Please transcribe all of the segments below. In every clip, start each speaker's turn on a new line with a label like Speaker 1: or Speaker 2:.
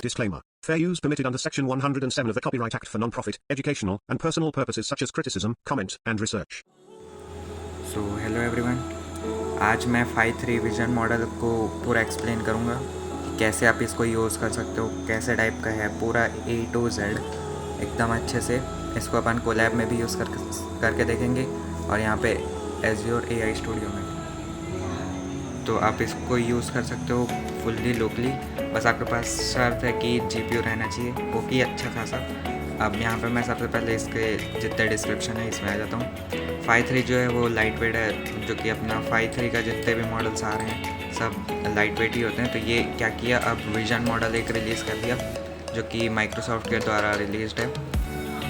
Speaker 1: Disclaimer. Fair use permitted under Section 107 of the Copyright Act for non-profit, educational, and personal purposes such as criticism, comment, and research.
Speaker 2: So hello everyone, आज मैं 5.3 vision model को पूरा explain करूँगा कि कैसे आप इसको use कर सकते हो, कैसे टाइप का है, पूरा A to Z एकदम अच्छे से। इसको अपन कोलैब में भी यूज़ करके देखेंगे और यहाँ पे Azure AI स्टूडियो में, तो आप इसको यूज़ कर सकते हो फुल्ली लोकली। बस आपके पास शर्त है कि GPU रहना चाहिए, वो कि अच्छा खासा। अब यहाँ पे मैं सबसे पहले इसके जितने डिस्क्रिप्शन है इसमें आ जाता हूँ। 5.3 जो है वो लाइट वेट है, जो कि अपना 5.3 का जितने भी मॉडल्स आ रहे हैं सब लाइट वेट ही होते हैं। तो ये क्या किया, अब विजन मॉडल एक रिलीज़ कर दिया जो कि माइक्रोसॉफ्ट के द्वारा रिलीज्ड है।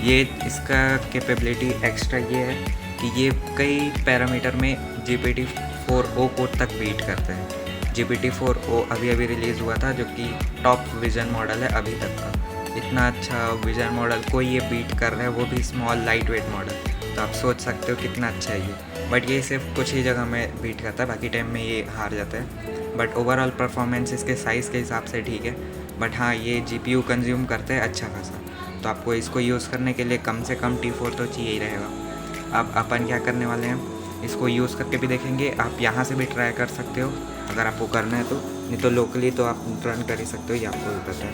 Speaker 2: ये इसका कैपेबिलिटी एक्स्ट्रा ये है कि ये कई पैरामीटर में GPT-4o को तक बीट करते हैं। GPT-4o अभी रिलीज़ हुआ था, जो कि टॉप विजन मॉडल है अभी तक का। इतना अच्छा विजन मॉडल कोई ये बीट कर रहा है, वो भी स्मॉल लाइट वेट मॉडल। तो आप सोच सकते हो कितना अच्छा है ये। बट ये सिर्फ कुछ ही जगह में बीट करता है, बाकी टाइम में ये हार जाता है। बट ओवरऑल परफॉर्मेंस इसके साइज़ के हिसाब से ठीक है। बट हाँ, ये GPU कंज्यूम करते हैं अच्छा खासा। तो आपको इसको यूज़ करने के लिए कम से कम T4 तो चाहिए ही रहेगा। अब अपन क्या करने वाले हैं, इसको यूज़ करके भी देखेंगे। आप यहाँ से भी ट्राई कर सकते हो अगर आपको करना है तो, नहीं तो लोकली तो आप रन कर ही सकते हो, ये आपको भी पता है।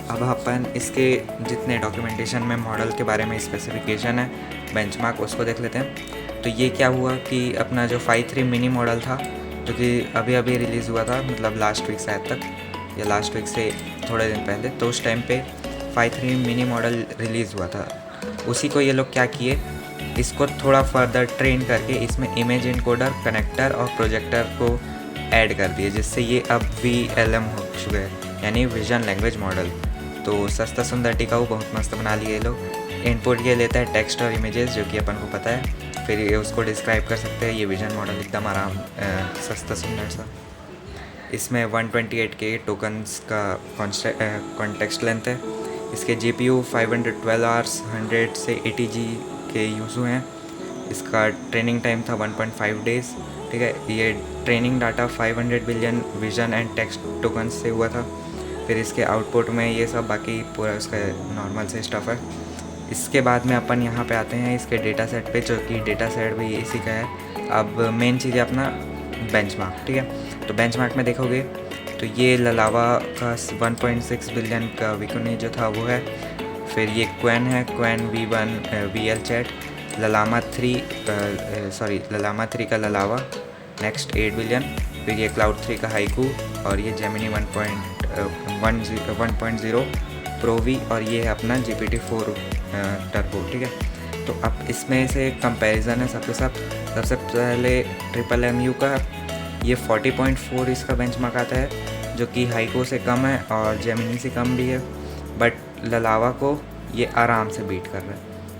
Speaker 2: अब अपन इसके जितने डॉक्यूमेंटेशन में मॉडल के बारे में स्पेसिफिकेशन है, बेंचमार्क, उसको देख लेते हैं। तो ये क्या हुआ कि अपना जो 5.3 मिनी मॉडल था, जो कि अभी रिलीज़ हुआ था, मतलब लास्ट वीक शायद तक, या लास्ट वीक से थोड़े दिन पहले, तो उस टाइम पे 5.3 मिनी मॉडल रिलीज़ हुआ था। उसी को ये लोग क्या किए, इसको थोड़ा फर्दर ट्रेन करके इसमें इमेज इनकोडर, कनेक्टर और प्रोजेक्टर को ऐड कर दिए, जिससे ये अब VLM हो चुका है, यानी विजन लैंग्वेज मॉडल। तो सस्ता सुंदर टिकाऊ बहुत मस्त बना लिए ये लोग। इनपुट ये लेता है टेक्स्ट और इमेजेस, जो कि अपन को पता है, फिर ये उसको डिस्क्राइब कर सकते हैं। ये विजन मॉडल एकदम आराम सस्ता सुंदर सा। इसमें 128K टोकन्स का कॉन्टेक्स्ट लेंथ है। इसके GPU 512 आवर्स 100 से 80G के यूज़ हुए हैं। इसका ट्रेनिंग टाइम था 1.5 डेज़, ठीक है। ये training data 500 billion vision and text tokens से हुआ था। फिर इसके आउटपुट में ये सब बाकी पूरा उसका नॉर्मल से स्टफ़ है। इसके बाद में अपन यहाँ पे आते हैं इसके डेटा सेट पे, जो कि डेटा सेट भी इसी का है। अब मेन चीज़ है अपना बेंचमार्क, ठीक है। तो बेंचमार्क में देखोगे तो ये ललावा का 1.6 बिलियन का विकुनी जो था वो है। फिर ये क्वेन है, क्वेन V1 VL चैट, ललामा 3 का ललावा नेक्स्ट 8 बिलियन। फिर ये क्लाउड 3 का हाइकू, और ये जेमिनी 1.0 प्रो वी, और ये है अपना GPT-4 टर्बो, ठीक है। तो अब इसमें से कंपैरिजन है सबसे पहले MMU का ये 40.4 इसका बेंचमार्क आता है, जो कि हाइको से कम है और जेमिनी से कम भी है। बट ललावा को ये आराम से बीट कर रहा है।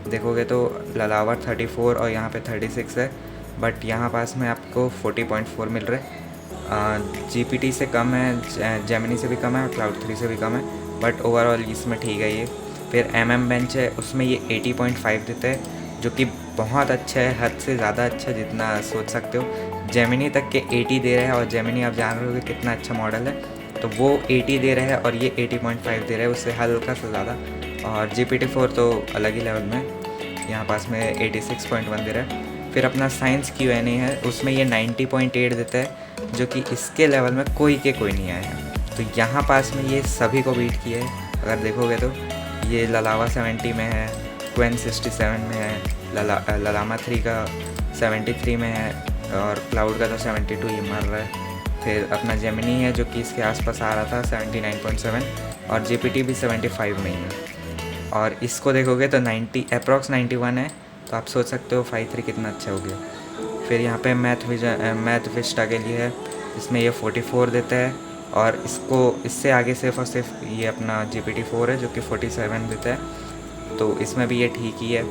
Speaker 2: देखोगे तो ललावा 34 और यहाँ पे 36 है, बट यहाँ पास में आपको 40.4 मिल रहा है। GPT से कम है, जेमिनी से भी कम है, क्लाउड 3 से भी कम है, बट ओवरऑल इसमें ठीक है ये। फिर बेंच है, उसमें ये 80.5 देता है, जो कि बहुत अच्छा है, हद से ज़्यादा अच्छा, जितना सोच सकते हो। जेमिनी तक के 80 दे रहा है, और जेमिनी आप जान रहे हो कि कितना अच्छा मॉडल है, तो वो 80 दे रहा है और ये 80.5 दे रहा है, उससे हल्का सा ज़्यादा। और GPT-4 तो अलग ही लेवल में, यहाँ पास में 86.1 दे रहा है। फिर अपना साइंस Q&A है, उसमें ये 90.8 देता है, जो कि इसके लेवल में कोई नहीं आया है। तो यहाँ पास में ये सभी को बीट किया है। अगर देखोगे तो ये ललावा 70 में है, क्वेन 67 में है, ललामा 3 का 73 में है, और क्लाउड का तो 72 ये मर रहा है। फिर अपना जेमिनी है, जो कि इसके आसपास आ रहा था 79.7, और GPT भी 75 में ही है। और इसको देखोगे तो अप्रॉक्स 91 है। तो आप सोच सकते हो 5.3 कितना अच्छा हो गया। फिर यहाँ पे मैथ विस्टा के लिए है, इसमें ये 44 देता है, और इससे आगे सिर्फ और सिर्फ ये अपना GPT-4 है, जो कि 47 देता है। तो इसमें भी ये ठीक ही है।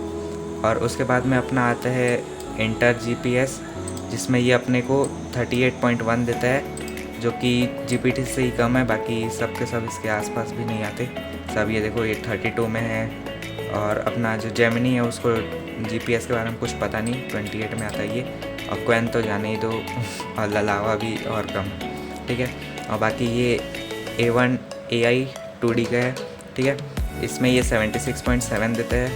Speaker 2: और उसके बाद में अपना आता है इंटर GPS, जिसमें ये अपने को 38.1 देता है, जो कि GPT से ही कम है। बाकी सब के सब इसके आसपास भी नहीं आते सब। ये देखो, ये 32 में है। और अपना जो जेमिनी है, उसको GPS के बारे में कुछ पता नहीं, 28 में आता है ये। और क्वेन तो जाने ही दो, और ललावा भी और कम, ठीक है। और बाकी ये A1 AI 2D का है, ठीक है। इसमें ये 76.7 देता है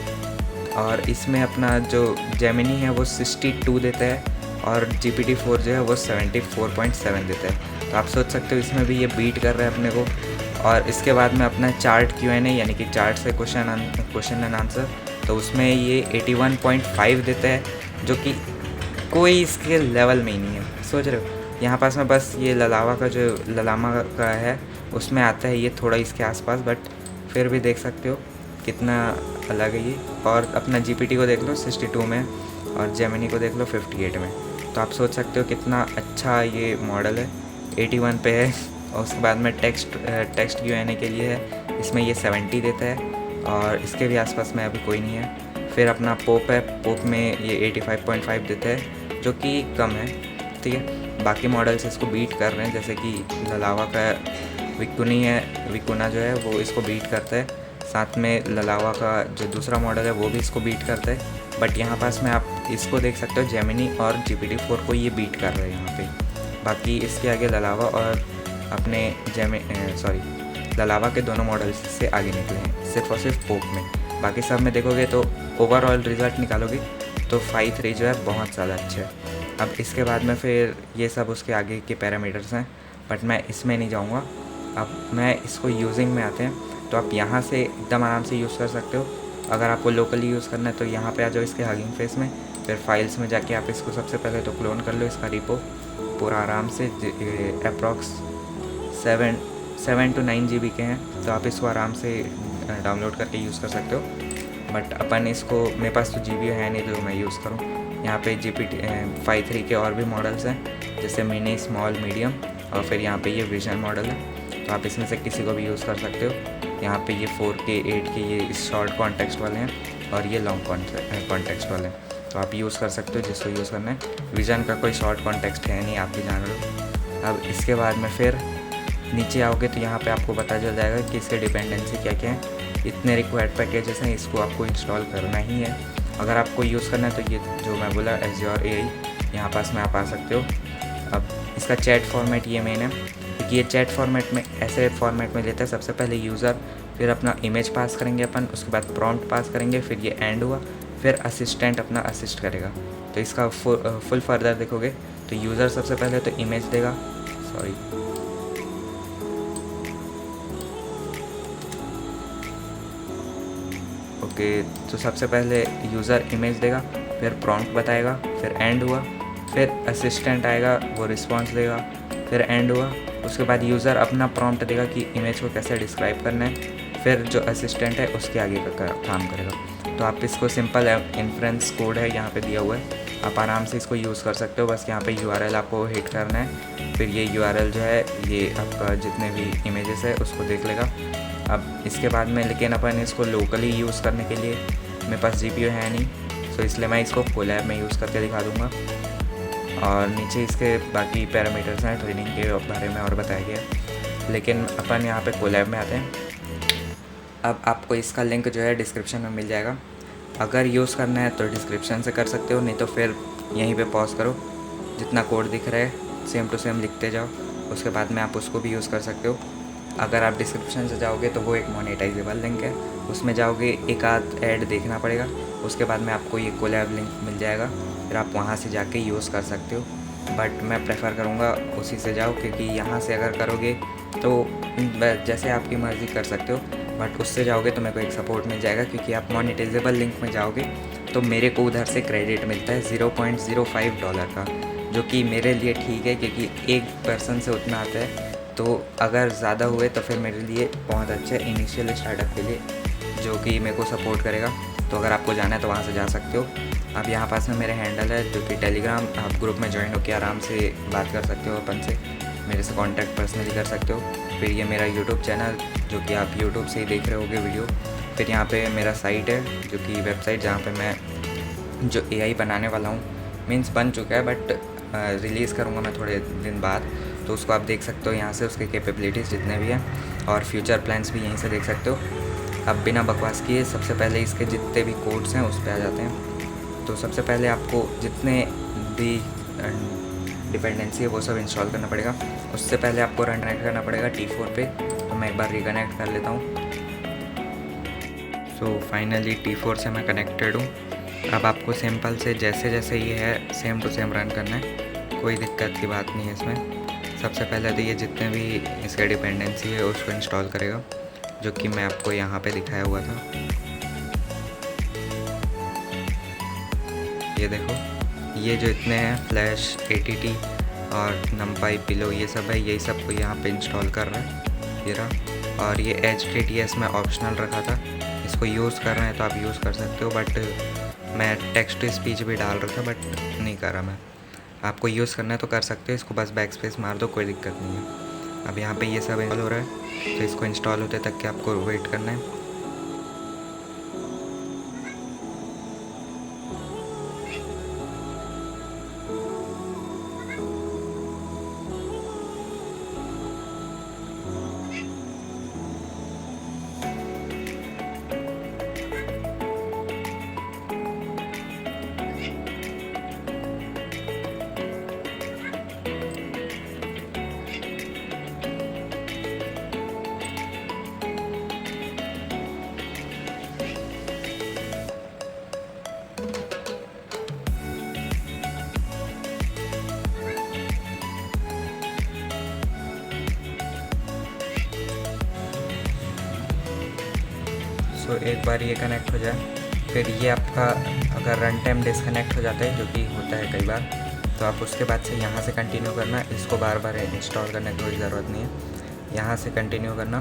Speaker 2: और इसमें अपना जो जेमिनी है वो 62 देता है और GPT-4 जो है वो 74.7 देता है। तो आप सोच सकते हो इसमें भी ये बीट कर रहा है अपने को। और इसके बाद में अपना चार्ट Q&A यानी कि चार्ट से क्वेश्चन एंड आंसर, तो उसमें ये 81.5 देता है, जो कि कोई इसके लेवल में ही नहीं है। सोच रहे हो, यहाँ पास में बस ये ललावा का जो ललामा का है उसमें आता है ये थोड़ा इसके आसपास, बट फिर भी देख सकते हो कितना अलग है ये। और अपना GPT को देख लो 62 में और जेमिनी को देख लो 58 में। तो आप सोच सकते हो कितना अच्छा ये मॉडल है। 81 पे है और उसके बाद में टेक्स्ट Q&A के लिए है, इसमें ये 70 देता है और इसके भी आसपास में अभी कोई नहीं है। फिर अपना पोप है, पोप में ये 85.5 देता है, जो कि कम है, ठीक है। बाकी मॉडल्स इसको बीट कर रहे हैं, जैसे कि ललावा का विकुना जो है वो इसको बीट करता है। साथ में ललावा का जो दूसरा मॉडल है वो भी इसको बीट करता है। बट यहाँ पास में आप इसको देख सकते हो जेमिनी और GPT-4 को ये बीट कर रहे हैं यहाँ पे। बाकी इसके आगे ललावा और अपने ललावा के दोनों मॉडल्स से आगे निकले हैं, सिर्फ और सिर्फ पोप में। बाकी सब में देखोगे तो ओवरऑल रिज़ल्ट निकालोगे तो 5.3 जो है बहुत ज़्यादा अच्छा है। अब इसके बाद में फिर ये सब उसके आगे के पैरामीटर्स हैं, बट मैं इसमें नहीं जाऊँगा। अब मैं इसको यूजिंग में आते हैं, तो आप यहाँ से एकदम आराम से यूज़ कर सकते हो। अगर आपको लोकली यूज़ करना है तो यहाँ पे आ जाओ इसके हगिंग फेस में, फिर फाइल्स में जाके आप इसको सबसे पहले तो क्लोन कर लो इसका रिपो पूरा आराम से। अप्रॉक्स 7 to 9 GB के हैं, तो आप इसको आराम से डाउनलोड करके यूज़ कर सकते हो। बट अपन इसको, मेरे पास तो GB है नहीं जो मैं यूज़ करूँ। यहाँ पे GPT-5.3 के और भी मॉडल्स हैं, जैसे मिनी, स्मॉल, मीडियम और फिर यहाँ पे ये विजन मॉडल है, तो आप इसमें से किसी को भी यूज़ कर सकते हो। यहाँ पे ये 4K 8K ये शॉर्ट कॉन्टेक्स्ट वाले हैं और ये लॉन्ग कॉन्टेक्स्ट वाले हैं, तो आप यूज़ कर सकते हो जिसको यूज़ करना है। विजन का कोई शॉर्ट कॉन्टेक्स्ट है नहीं, आप भी जान रहे हो। अब इसके बाद में फिर नीचे आओगे तो यहाँ पे आपको पता चल जाएगा कि इसके डिपेंडेंसी क्या क्या है। इतने रिक्वायर्ड पैकेजेस हैं, इसको आपको इंस्टॉल करना ही है। अगर आपको यूज़ करना है तो ये जो मैं बोला Azure AI, यहाँ पास में आप आ सकते हो। अब इसका चैट फॉर्मेट ये मेन है, क्योंकि ये चैट फॉर्मेट में ऐसे फॉर्मेट में लेता है। सबसे पहले यूज़र, फिर अपना इमेज पास करेंगे अपन, उसके बाद प्रॉम्प्ट पास करेंगे, फिर ये एंड हुआ, फिर असिस्टेंट अपना असिस्ट करेगा। तो इसका फुल फर्दर देखोगे तो यूज़र सबसे पहले तो इमेज देगा, ओके। तो सबसे पहले यूज़र इमेज देगा, फिर प्रॉम्प्ट बताएगा, फिर एंड हुआ, फिर असिस्टेंट आएगा, वो रिस्पॉन्स देगा, फिर एंड हुआ। उसके बाद यूज़र अपना प्रॉम्प्ट देगा कि इमेज को कैसे डिस्क्राइब करना है, फिर जो असिस्टेंट है उसके आगे का काम करेगा। तो आप इसको सिंपल इन्फ्रेंस कोड है यहाँ पे दिया हुआ है, आप आराम से इसको यूज़ कर सकते हो। बस यहाँ पे URL आपको हिट करना है, फिर ये URL जो है ये आपका जितने भी इमेजेस है उसको देख लेगा। अब इसके बाद में लेकिन अपन इसको लोकली यूज़ करने के लिए मेरे पास GPU है नहीं, तो इसलिए मैं इसको कोलैब में यूज़ करके दिखा दूँगा। और नीचे इसके बाकी पैरामीटर्स हैं, ट्रेनिंग के बारे में और बताया गया, लेकिन अपन यहाँ पे कोलैब में आते हैं। अब आपको इसका लिंक जो है डिस्क्रिप्शन में मिल जाएगा। अगर यूज़ करना है तो डिस्क्रिप्शन से कर सकते हो, नहीं तो फिर यहीं पे पॉज करो, जितना कोड दिख रहा है सेम टू सेम लिखते जाओ, उसके बाद में आप उसको भी यूज़ कर सकते हो। अगर आप डिस्क्रिप्शन से जाओगे तो वो एक मोनेटाइजेबल लिंक है, उसमें जाओगे एक आध ऐड देखना पड़ेगा, उसके बाद में आपको ये कोलैब लिंक मिल जाएगा, फिर आप वहाँ से जाके यूज़ कर सकते हो। बट मैं प्रेफर करूँगा उसी से जाओ, क्योंकि यहाँ से अगर करोगे तो जैसे आपकी मर्ज़ी कर सकते हो, बट उससे जाओगे तो मेरे को एक सपोर्ट मिल जाएगा, क्योंकि आप मोनेटाइजेबल लिंक में जाओगे तो मेरे को उधर से क्रेडिट मिलता है $0.05 का, जो कि मेरे लिए ठीक है, क्योंकि एक पर्सन से उतना आता है। तो अगर ज़्यादा हुए तो फिर मेरे लिए बहुत अच्छा है इनिशियल स्टार्टअप के लिए, जो कि मेरे को सपोर्ट करेगा। तो अगर आपको जाना है तो वहाँ से जा सकते हो। अब यहाँ पास में मेरे हैंडल है, जो कि टेलीग्राम, आप ग्रुप में ज्वाइन होकर आराम से बात कर सकते हो अपन से, मेरे से कांटेक्ट पर्सनली कर सकते हो। फिर ये मेरा यूट्यूब चैनल, जो कि आप यूट्यूब से ही देख रहे होगे वीडियो। फिर यहाँ पे मेरा साइट है, जो कि वेबसाइट जहाँ पे मैं जो AI बनाने वाला हूँ, मीन्स बन चुका है, बट रिलीज़ करूँगा मैं थोड़े दिन बाद, तो उसको आप देख सकते हो यहाँ से, उसके कैपेबिलिटीज़ जितने भी हैं और फ्यूचर प्लान्स भी यहीं से देख सकते हो। अब बिना बकवास किए सबसे पहले इसके जितने भी कोड्स हैं उस पर आ जाते हैं। तो सबसे पहले आपको जितने भी डिपेंडेंसी है वो सब इंस्टॉल करना पड़ेगा। उससे पहले आपको रन करना पड़ेगा T4 पे, तो मैं एक बार रिकनेक्ट कर लेता हूँ। सो फाइनली T4 से मैं कनेक्टेड हूँ। अब आपको सिंपल से जैसे जैसे ये है सेम टू सेम रन करना है, कोई दिक्कत की बात नहीं है इसमें। सबसे पहले तो ये जितने भी इसका डिपेंडेंसी है उसको इंस्टॉल करेगा, जो कि मैं आपको यहाँ पे दिखाया हुआ था। ये देखो, ये जो इतने हैं फ्लैश, ATT और numpy, पिलो, ये सब है, यही सब को यहाँ पे इंस्टॉल कर रहा है ये रहा। और ये HTTS में ऑप्शनल रखा था, इसको यूज़ कर रहे हैं तो आप यूज़ कर सकते हो, बट मैं टेक्स्ट टू स्पीच भी डाल रहा था बट नहीं कर रहा मैं। आपको यूज़ करना है तो कर सकते हो, इसको बस बैक स्पेस मार दो, कोई दिक्कत नहीं है। अब यहाँ पे ये सब इंस्टॉल हो रहा है, तो इसको इंस्टॉल होते तक के आपको वेट करना है। सो एक बार ये कनेक्ट हो जाए, फिर ये आपका अगर रन टाइम डिसकनेक्ट हो जाता है, जो कि होता है कई बार, तो आप उसके बाद से यहाँ से कंटिन्यू करना। इसको बार बार इंस्टॉल करने की कोई ज़रूरत नहीं है, यहाँ से कंटिन्यू करना।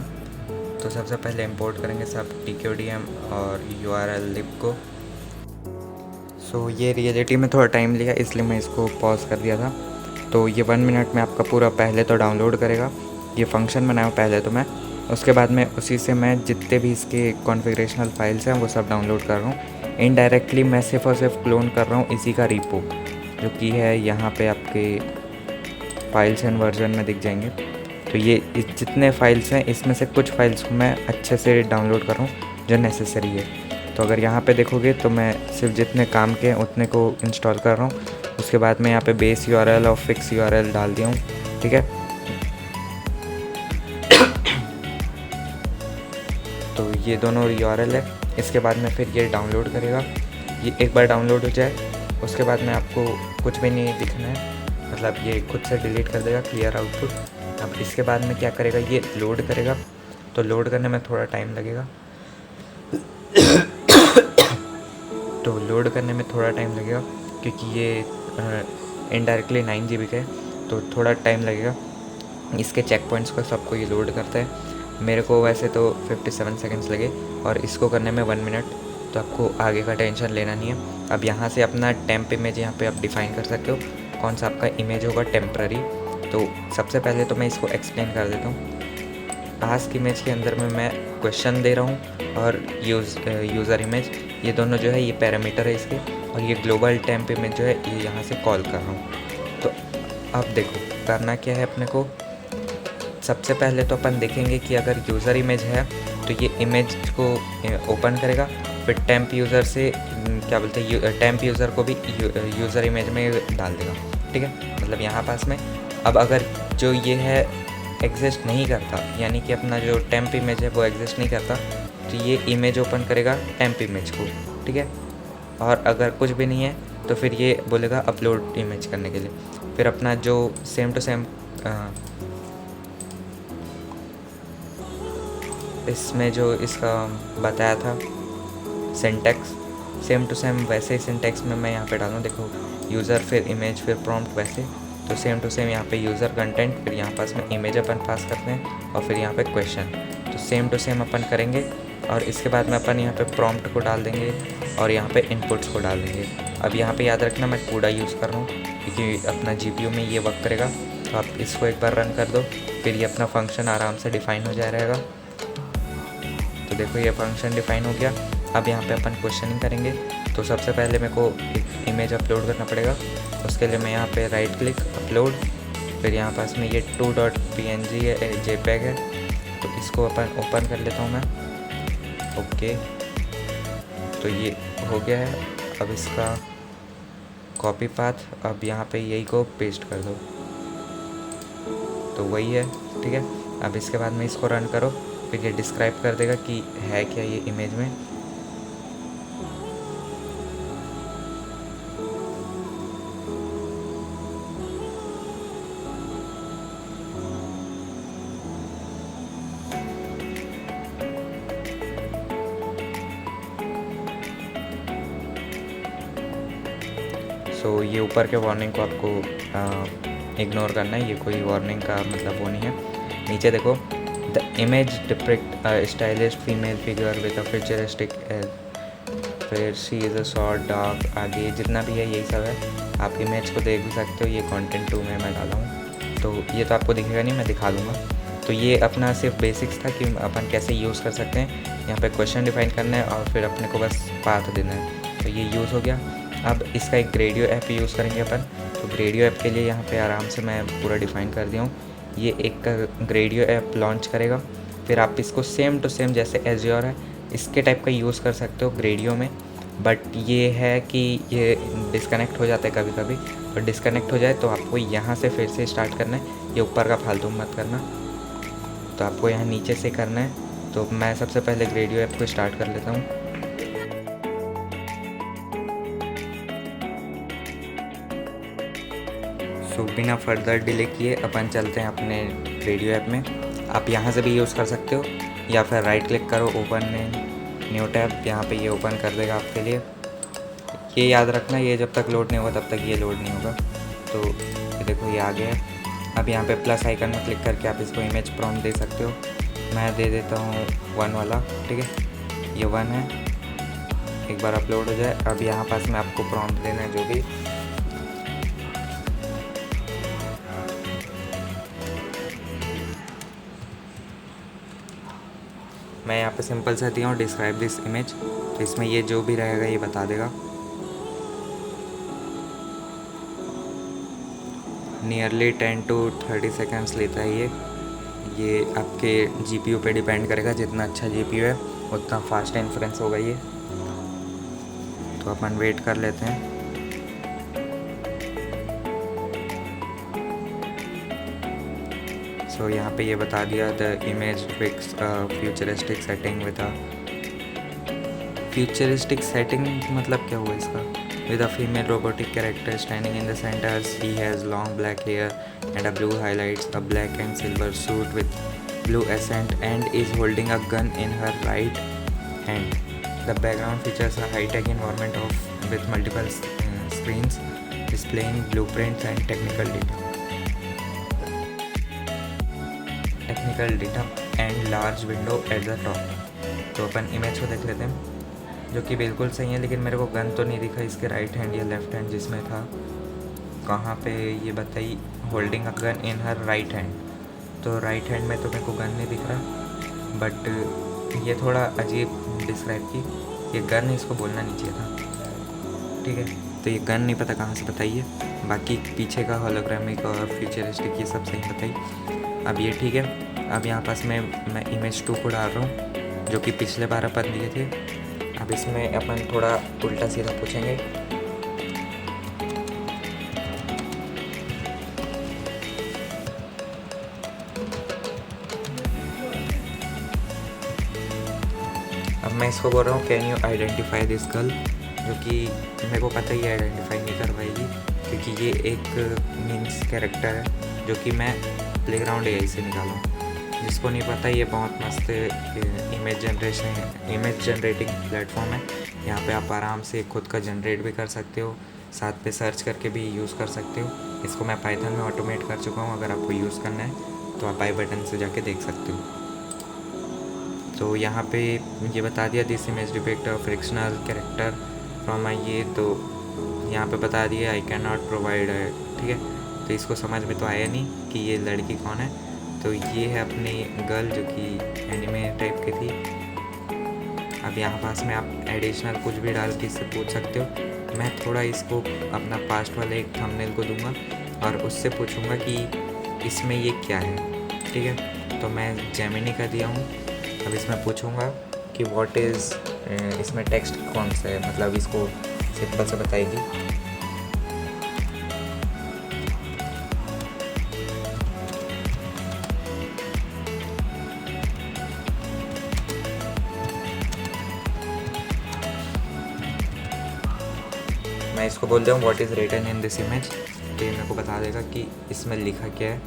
Speaker 2: तो सबसे पहले इंपोर्ट करेंगे सब TQDM और URL lib को। सो ये रियलिटी में थोड़ा टाइम लिया, इसलिए मैं इसको पॉज कर दिया था। तो ये 1 मिनट में आपका पूरा पहले तो डाउनलोड करेगा, ये फंक्शन बनाया पहले तो मैं, उसके बाद में उसी से मैं जितने भी इसके कॉन्फ़िगरेशनल फाइल्स हैं वो सब डाउनलोड कर रहा हूँ। इनडायरेक्टली मैं सिर्फ और सिर्फ क्लोन कर रहा हूँ इसी का रीपो, जो कि है यहाँ पे आपके फाइल्स एंड वर्जन में दिख जाएंगे। तो ये जितने फाइल्स हैं इसमें से कुछ फाइल्स को मैं अच्छे से डाउनलोड कर रहा हूँ जो नेसेसरी है। तो अगर यहाँ पे देखोगे तो मैं सिर्फ जितने काम के हैं उतने को इंस्टॉल कर रहा हूँ। उसके बाद मैं यहाँ पे बेस URL और फिक्स URL डाल दिया हूँ, ठीक है। तो ये दोनों URL है। इसके बाद में फिर ये डाउनलोड करेगा। ये एक बार डाउनलोड हो जाए उसके बाद में आपको कुछ भी नहीं दिखना है, मतलब ये खुद से डिलीट कर देगा, क्लियर आउटपुट। अब इसके बाद में क्या करेगा, ये लोड करेगा। तो लोड करने में थोड़ा टाइम लगेगा तो लोड करने में थोड़ा टाइम लगेगा क्योंकि ये इनडायरेक्टली 9 GB का है, तो थोड़ा टाइम लगेगा। इसके चेक पॉइंट्स को सबको ये लोड करता है। मेरे को वैसे तो 57 सेकंड्स लगे और इसको करने में 1 मिनट, तो आपको आगे का टेंशन लेना नहीं है। अब यहाँ से अपना टेम्प इमेज यहाँ पे आप डिफ़ाइन कर सकते हो, कौन सा आपका इमेज होगा टेम्पररी। तो सबसे पहले तो मैं इसको एक्सप्लेन कर देता हूँ। टास्क इमेज के अंदर में मैं क्वेश्चन दे रहा हूँ और यूज़र इमेज, ये दोनों जो है ये पैरामीटर है इसके, और ये ग्लोबल टेम्प इमेज जो है ये यहाँ से कॉल कर रहा हूँ। तो अब देखो करना क्या है अपने को। सबसे पहले तो अपन देखेंगे कि अगर यूज़र इमेज है तो ये इमेज को ओपन करेगा, फिर टेम्प यूज़र से क्या बोलते हैं टेम्प यूज़र को भी यूज़र इमेज में डाल देगा, ठीक है, मतलब यहाँ पास में। अब अगर जो ये है एग्जिस्ट नहीं करता, यानी कि अपना जो टेम्प इमेज है वो एग्जिस्ट नहीं करता, तो ये इमेज ओपन करेगा टेम्प इमेज को, ठीक है। और अगर कुछ भी नहीं है तो फिर ये बोलेगा अपलोड इमेज करने के लिए। फिर अपना जो सेम टू सेम इसमें जो इसका बताया था सिंटैक्स, सेम टू सेम वैसे ही सिंटैक्स में मैं यहाँ पे डालूँ। देखो यूज़र फिर इमेज फिर प्रॉम्प्ट, वैसे तो सेम टू सेम यहाँ पे यूज़र कंटेंट, फिर यहाँ पास में इमेज अपन पास करते हैं और फिर यहाँ पे क्वेश्चन, तो सेम टू सेम अपन करेंगे। और इसके बाद में अपन यहाँ पे प्रॉम्प्ट को डाल देंगे और यहाँ पे इनपुट्स को डाल देंगे। अब यहाँ पे याद रखना मैं कूडा यूज़ कर रहा हूँ क्योंकि अपना GPU में ये वर्क करेगा। तो आप इसको एक बार रन कर दो, फिर ये अपना फंक्शन आराम से डिफ़ाइन हो जाए रहेगा। तो देखो ये फंक्शन डिफ़ाइन हो गया। अब यहाँ पे अपन क्वेश्चनिंग करेंगे। तो सबसे पहले मेरे को एक इमेज अपलोड करना पड़ेगा, उसके लिए मैं यहाँ पे राइट क्लिक अपलोड, फिर यहाँ पास में ये 2.png JPEG है, तो इसको अपन ओपन कर लेता हूँ मैं। ओके, तो ये हो गया है। अब इसका कॉपी पाथ, अब यहाँ पे यही को पेस्ट कर दो, तो वही है, ठीक है। अब इसके बाद में इसको रन करो, फिर ये डिस्क्राइब कर देगा कि है क्या ये इमेज में। सो ये ऊपर के वार्निंग को आपको इग्नोर करना है, ये कोई वार्निंग का मतलब वो नहीं है। नीचे देखो, the image depict stylish female figure with a futuristic, फिर she is a short dark, आगे जितना भी है यही सब है। आप इमेज को देख भी सकते हो, ये कंटेंट 2 में मैं डाला हूँ, तो ये तो आपको दिखेगा नहीं, मैं दिखा दूँगा। तो ये अपना सिर्फ बेसिक्स था कि अपन कैसे यूज़ कर सकते हैं। यहाँ पे क्वेश्चन डिफाइन करना है और फिर अपने को बस पाथ देना है, तो ये यूज़ हो गया। अब इसका एक ग्रेडियो ऐप यूज़ करेंगे अपन। तो ग्रेडियो ऐप के लिए यहाँ पे आराम से मैं पूरा डिफ़ाइन कर दिया हूँ। ये एक ग्रेडियो ऐप लॉन्च करेगा, फिर आप इसको सेम टू सेम जैसे एज्योर है इसके टाइप का यूज़ कर सकते हो ग्रेडियो में। बट ये है कि ये डिस्कनेक्ट हो जाता है कभी कभी, और डिस्कनेक्ट हो जाए तो आपको यहाँ से फिर से स्टार्ट करना है, ये ऊपर का फालतू मत करना। तो आपको यहाँ नीचे से करना है। तो मैं सबसे पहले ग्रेडियो ऐप को स्टार्ट कर लेता हूँ। सो बिना फर्दर डिले किए अपन चलते हैं अपने रेडियो ऐप में। आप यहाँ से भी यूज़ कर सकते हो, या फिर राइट क्लिक करो, ओपन में न्यू टैब, यहाँ पे ये ओपन कर देगा आपके लिए। ये याद रखना, ये जब तक लोड नहीं होगा तब तक ये लोड नहीं होगा। तो ये देखो ये आ गया है। अब यहाँ पे प्लस आइकन में क्लिक करके आप इसको इमेज प्रॉम्प्ट दे सकते हो। मैं दे देता हूँ 1 वाला, ठीक है, ये 1 है। एक बार अपलोड हो जाए, अब यहाँ पास में आपको प्रॉम्प्ट देना है जो भी। मैं यहाँ पे सिंपल सा दिया हूँ डिस्क्राइब दिस इमेज, तो इसमें ये जो भी रहेगा ये बता देगा। नियरली 10 to 30 सेकेंड्स लेता है ये आपके जीपीयू पे डिपेंड करेगा, जितना अच्छा जीपीयू है उतना फास्ट इन्फ्रेंस होगा ये। तो अपन वेट कर लेते हैं। सो यहाँ पे ये बता दिया the image depicts futuristic setting with a futuristic setting, मतलब क्या हुआ इसका? With a female robotic character standing in the centre, she has long black hair and a blue highlights, a black and silver suit with blue accent and is holding a gun in her right hand. The background features a high-tech environment with multiple screens displaying blueprints and technical data and large window at the top. तो अपन image को देख लेते हैं, जो कि बिल्कुल सही है, लेकिन मेरे को गन तो नहीं दिखा इसके राइट हैंड या लेफ्ट हैंड जिसमें था। कहाँ पे ये बताई, holding a gun in her right hand, तो राइट हैंड में तो मेरे को गन नहीं दिख रहा। बट ये थोड़ा अजीब डिस्क्राइब की, ये गन इसको बोलना नहीं चाहिए था, ठीक है। तो ये गन नहीं पता कहाँ से बताइए, बाकी पीछे का होलोग्रामिक और फ्यूचरिस्टिक ये सब सही बताई। अब ये ठीक है। अब यहाँ पास मैं इमेज 2 को डाल रहा हूँ, जो कि पिछले बार अपन दिए थे। अब इसमें अपन थोड़ा उल्टा सीधा पूछेंगे। अब मैं इसको बोल रहा हूँ can you identify this girl, जो कि मेरे को पता ही आइडेंटिफाई नहीं कर पाएगी, क्योंकि ये एक मीन्स कैरेक्टर है जो कि मैं प्लेग्राउंड एआई से निकाला हूँ। जिसको नहीं पता, ये बहुत मस्त इमेज जनरेटिंग प्लेटफॉर्म है। यहाँ पे आप आराम से खुद का जनरेट भी कर सकते हो, साथ पे सर्च करके भी यूज़ कर सकते हो। इसको मैं पाइथन में ऑटोमेट कर चुका हूँ, अगर आपको यूज़ करना है तो आप आई बटन से जाके देख सकते हो। तो यहाँ पे ये बता दिया this image depict a frictional character from ये, तो यहाँ पे बता दिया आई कैन नॉट प्रोवाइड, ठीक है। तो इसको समझ में तो आया नहीं कि ये लड़की कौन है। तो ये है अपनी गर्ल जो कि एनिमे टाइप की थी। अब यहाँ पास में आप एडिशनल कुछ भी डाल के इससे पूछ सकते हो। मैं थोड़ा इसको अपना पास्ट वाले एक थंबनेल को दूंगा और उससे पूछूंगा कि इसमें ये क्या है, ठीक है। तो मैं जेमिनी का दिया हूँ। अब इसमें पूछूंगा कि व्हाट इज़, इसमें टेक्स्ट कौन सा है, मतलब इसको सिंपल से बताएगी। मैं इसको बोलता हूँ what is written in this image, तो ये मेरे को बता देगा कि इसमें लिखा क्या है,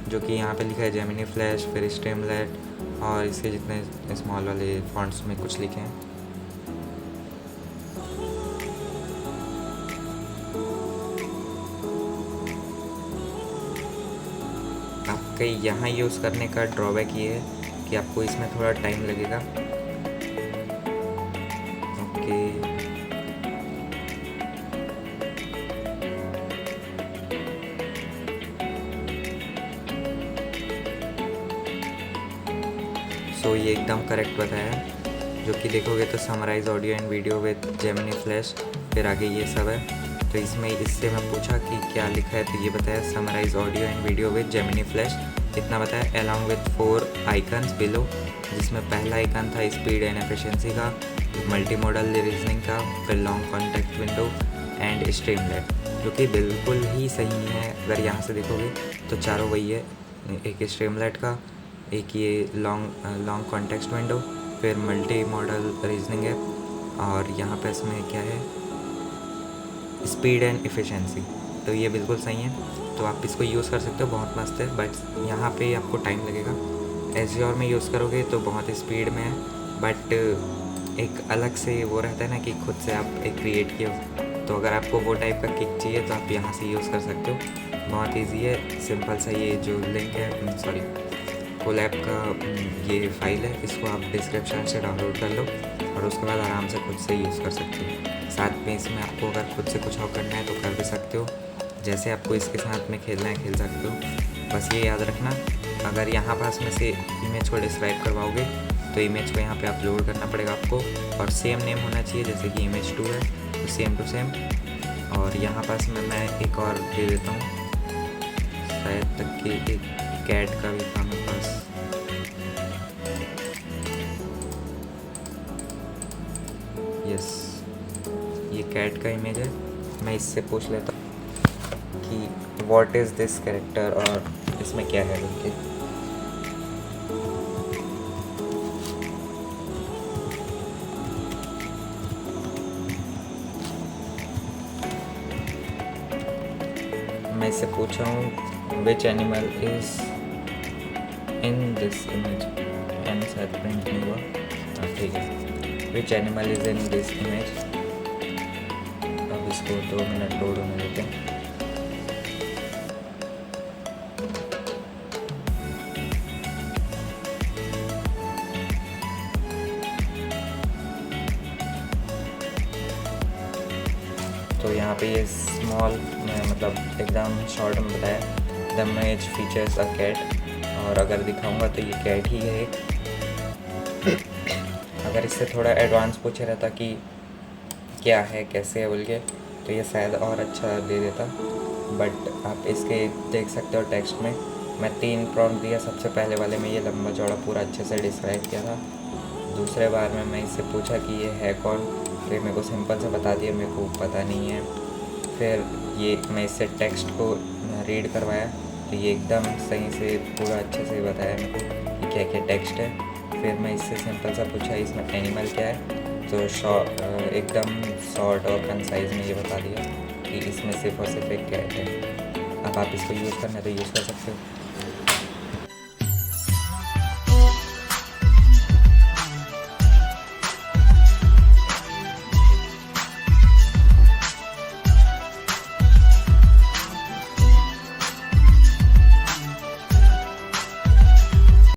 Speaker 2: जो कि यहाँ पे लिखा है जेमिनी फ्लैश, फिर स्ट्रीमलाइट और इसके जितने स्मॉल वाले फॉन्ट्स में कुछ लिखे हैं। आपके यहाँ यूज़ करने का ड्रॉबैक ये है कि आपको इसमें थोड़ा टाइम लगेगा। ओके, सो ये एकदम करेक्ट बताया, जो कि देखोगे तो summarise audio and video with Gemini Flash, फिर आगे ये सब है। तो इसमें इससे मैं पूछा कि क्या लिखा है, तो ये बताया summarise audio and video with Gemini Flash, इतना बताया, अलॉन्ग विद 4 आइकन्स बिलो, जिसमें पहला आइकन था स्पीड एंड एफिशिएंसी का, मल्टी मॉडल रीजनिंग का, फिर लॉन्ग कॉन्टेक्स्ट विंडो एंड स्ट्रीमलाइट, जो कि बिल्कुल ही सही है। अगर यहाँ से देखोगे तो चारों वही है, एक स्ट्रीमलाइट का, एक ये लॉन्ग कॉन्टेक्स्ट विंडो, फिर मल्टी मॉडल रीजनिंग है, और यहाँ पे इसमें क्या है स्पीड एंड एफिशिएंसी, तो ये बिल्कुल सही है। तो आप इसको यूज़ कर सकते हो, बहुत मस्त है, बट यहाँ पे आपको टाइम लगेगा। एज़्योर में यूज़ करोगे तो बहुत स्पीड में है, बट एक अलग से वो रहता है ना कि खुद से आप एक क्रिएट किए हो, तो अगर आपको वो टाइप का किक चाहिए तो आप यहाँ से यूज़ कर सकते हो। बहुत ईजी है, सिंपल सा ये जो लिंक है, सॉरी कोलैब का ये फाइल है, इसको आप डिस्क्रिप्शन से डाउनलोड कर लो और उसके बाद आराम से खुद से यूज़ कर सकते हो। साथ में इसमें आपको अगर खुद से कुछ और करना है तो कर भी सकते हो, जैसे आपको इसके साथ में खेलना है खेल सकते हो। बस ये याद रखना, अगर यहाँ पास में से इमेज को डिस्क्राइब करवाओगे तो इमेज को यहाँ पे अपलोड करना पड़ेगा आपको, और सेम नेम होना चाहिए, जैसे कि इमेज 2 है तो सेम टू सेम। और यहाँ पास में मैं एक और दे देता हूँ, शायद तक कि एक कैट का भी था मेरे पास, यस ये कैट का इमेज है। मैं इससे पूछ लेता हूँ कि व्हाट इज़ दिस कैरेक्टर, और इसमें क्या है बोल के। मैं इससे पूछा हूँ which animal is in this image, and शायद प्रिंट नहीं हुआ, ठीक है, which animal is in this image. अब इसको 2 मिनट लोड होने देते हैं। तो यहाँ पे ये स्मॉल मतलब एकदम शॉर्ट में बताया, the image features a cat, और अगर दिखाऊंगा तो ये कैट ही है एक। अगर इससे थोड़ा एडवांस पूछे रहता कि क्या है कैसे है बोल के, तो ये शायद और अच्छा दे देता, बट आप इसके देख सकते हो टेक्स्ट में मैं 3 प्रॉम्प्ट दिया। सबसे पहले वाले में ये लंबा चौड़ा पूरा अच्छे से डिस्क्राइब किया था। दूसरे बार में मैं इससे पूछा कि ये है कौन, तो मेरे को सिंपल से बता दिया, मेरे को पता नहीं है। फिर ये मैं इससे टेक्स्ट को रीड करवाया, तो ये एकदम सही से पूरा अच्छे से बताया मेरे को कि क्या क्या टेक्स्ट है। फिर मैं इससे सिंपल सा पूछा इसमें एनिमल क्या है, तो एकदम शॉर्ट और कंसाइज में ये बता दिया कि इसमें सिर्फ और सिर्फ एक कैट है। अब आप इसको यूज़ करना है तो यूज़ कर सकते हो।